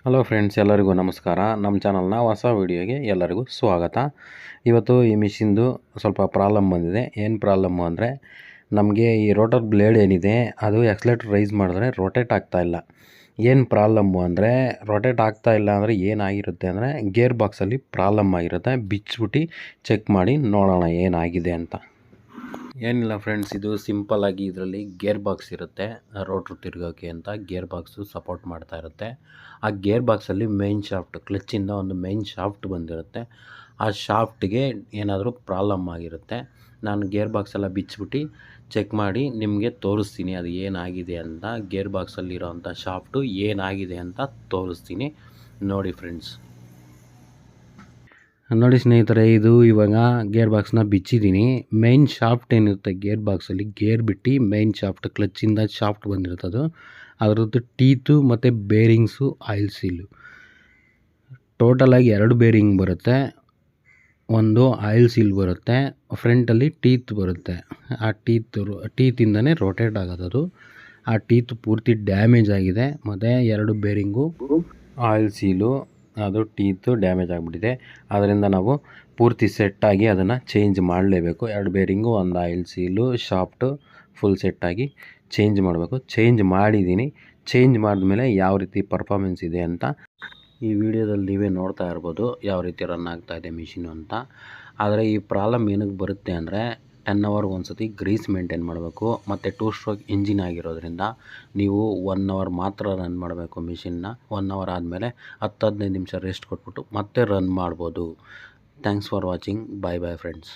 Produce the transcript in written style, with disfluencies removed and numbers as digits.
Hello friends, ಎಲ್ಲರಿಗೂ ನಮಸ್ಕಾರ. ನಮ್ಮ ಚಾನಲ್ನ ಹೊಸ ವೀಡಿಯೋಗೆ ಎಲ್ಲರಿಗೂ ಸ್ವಾಗತ. ಇವತ್ತು ಈ ಮಿಷಿನ್ದು ಸ್ವಲ್ಪ ಪ್ರಾಬ್ಲಮ್ ಬಂದಿದೆ. ಏನು ಪ್ರಾಬ್ಲಮ್ಮು ಅಂದರೆ, ನಮಗೆ ಈ ರೋಟರ್ ಬ್ಲೇಡ್ ಏನಿದೆ ಅದು ಎಕ್ಸ್ಲೇಟರ್ ರೈಸ್ ಮಾಡಿದ್ರೆ ರೊಟೇಟ್ ಆಗ್ತಾಯಿಲ್ಲ. ಏನು ಪ್ರಾಬ್ಲಮ್ಮು ಅಂದರೆ, ರೊಟೇಟ್ ಆಗ್ತಾಯಿಲ್ಲ ಅಂದರೆ ಏನಾಗಿರುತ್ತೆ ಅಂದರೆ ಗೇರ್ ಬಾಕ್ಸಲ್ಲಿ ಪ್ರಾಬ್ಲಮ್ ಆಗಿರುತ್ತೆ. ಬಿಚ್ಚಿಬಿಟ್ಟು ಚೆಕ್ ಮಾಡಿ ನೋಡೋಣ ಏನಾಗಿದೆ ಅಂತ. ಏನಿಲ್ಲ ಫ್ರೆಂಡ್ಸ್, ಇದು ಸಿಂಪಲ್ಲಾಗಿ ಇದರಲ್ಲಿ ಗೇರ್ ಬಾಕ್ಸ್ ಇರುತ್ತೆ. ರೋಟ್ರು ತಿರುಗೋಕ್ಕೆ ಅಂತ ಗೇರ್ ಬಾಕ್ಸು ಸಪೋರ್ಟ್ ಮಾಡ್ತಾ ಇರುತ್ತೆ. ಆ ಗೇರ್ ಬಾಕ್ಸಲ್ಲಿ ಮೈನ್ ಶಾಫ್ಟ್, ಕ್ಲಚ್ಚಿಂದ ಒಂದು ಮೈನ್ ಶಾಫ್ಟ್ ಬಂದಿರುತ್ತೆ. ಆ ಶಾಫ್ಟ್ಗೆ ಏನಾದರೂ ಪ್ರಾಬ್ಲಮ್ ಆಗಿರುತ್ತೆ. ನಾನು ಗೇರ್ ಬಾಕ್ಸೆಲ್ಲ ಬಿಚ್ಚಿಬಿಟ್ಟು ಚೆಕ್ ಮಾಡಿ ನಿಮಗೆ ತೋರಿಸ್ತೀನಿ ಅದು ಏನಾಗಿದೆ ಅಂತ. ಗೇರ್ ಬಾಕ್ಸಲ್ಲಿರೋವಂಥ ಶಾಫ್ಟು ಏನಾಗಿದೆ ಅಂತ ತೋರಿಸ್ತೀನಿ, ನೋಡಿ ಫ್ರೆಂಡ್ಸ್. ನೋಡಿ ಸ್ನೇಹಿತರೆ, ಇದು ಇವಾಗ ಗೇರ್ ಬಾಕ್ಸ್ನ ಬಿಚ್ಚಿದ್ದೀನಿ. ಮೈನ್ ಶಾಫ್ಟ್ ಏನಿರುತ್ತೆ ಗೇರ್ ಬಾಕ್ಸಲ್ಲಿ, ಗೇರ್ ಬಿಟ್ಟು ಮೈನ್ ಶಾಫ್ಟ್, ಕ್ಲಚ್ಚಿಂದ ಶಾಫ್ಟ್ ಬಂದಿರುತ್ತದು, ಅದರದ್ದು ಟೀತು ಮತ್ತು ಬೇರಿಂಗ್ಸು, ಆಯಿಲ್ ಸೀಲು, ಟೋಟಲಾಗಿ 2 ಬೇರಿಂಗ್ ಬರುತ್ತೆ, ಒಂದು ಆಯಿಲ್ ಸೀಲ್ ಬರುತ್ತೆ, ಫ್ರಂಟಲ್ಲಿ ಟೀತ್ ಬರುತ್ತೆ. ಆ ಟೀತಿಂದನೇ ರೊಟೇಟ್ ಆಗೋದದು. ಆ ಟೀತ್ ಪೂರ್ತಿ ಡ್ಯಾಮೇಜ್ ಆಗಿದೆ, ಮತ್ತು 2 ಬೇರಿಂಗು, ಆಯಿಲ್ ಸೀಲು, ಅದು ಟೀತು ಡ್ಯಾಮೇಜ್ ಆಗಿಬಿಟ್ಟಿದೆ. ಅದರಿಂದ ನಾವು ಪೂರ್ತಿ ಸೆಟ್ಟಾಗಿ ಅದನ್ನು ಚೇಂಜ್ ಮಾಡಲೇಬೇಕು. 2 ಬೇರಿಂಗು, ಒಂದು ಆಯಿಲ್ ಸೀಲು, ಶಾಫ್ಟು ಫುಲ್ ಸೆಟ್ಟಾಗಿ ಚೇಂಜ್ ಮಾಡಬೇಕು. ಚೇಂಜ್ ಮಾಡಿದ್ದೀನಿ. ಚೇಂಜ್ ಮಾಡಿದ್ಮೇಲೆ ಯಾವ ರೀತಿ ಪರ್ಫಾರ್ಮೆನ್ಸ್ ಇದೆ ಅಂತ ಈ ವಿಡಿಯೋದಲ್ಲಿ ನೀವೇ ನೋಡ್ತಾ ಇರ್ಬೋದು, ಯಾವ ರೀತಿ ರನ್ ಆಗ್ತಾಯಿದೆ ಮಿಷಿನು ಅಂತ. ಆದರೆ ಈ ಪ್ರಾಬ್ಲಮ್ ಏನಕ್ಕೆ ಬರುತ್ತೆ ಅಂದರೆ, 10 ಅವರ್ಗೆ ಒಂದು ಸತಿ ಗ್ರೀಸ್ ಮೇಂಟೈನ್ ಮಾಡಬೇಕು. ಮತ್ತು 2 ಸ್ಟ್ರೋಕ್ ಇಂಜಿನ್ ಆಗಿರೋದ್ರಿಂದ ನೀವು 1 ಅವರ್ ಮಾತ್ರ ರನ್ ಮಾಡಬೇಕು ಮಿಷಿನ್ನ. 1 ಅವರ್ ಆದಮೇಲೆ 10-15 ನಿಮಿಷ ರೆಸ್ಟ್ ಕೊಟ್ಬಿಟ್ಟು ಮತ್ತೆ ರನ್ ಮಾಡ್ಬೋದು. Thanks for watching. Bye bye friends.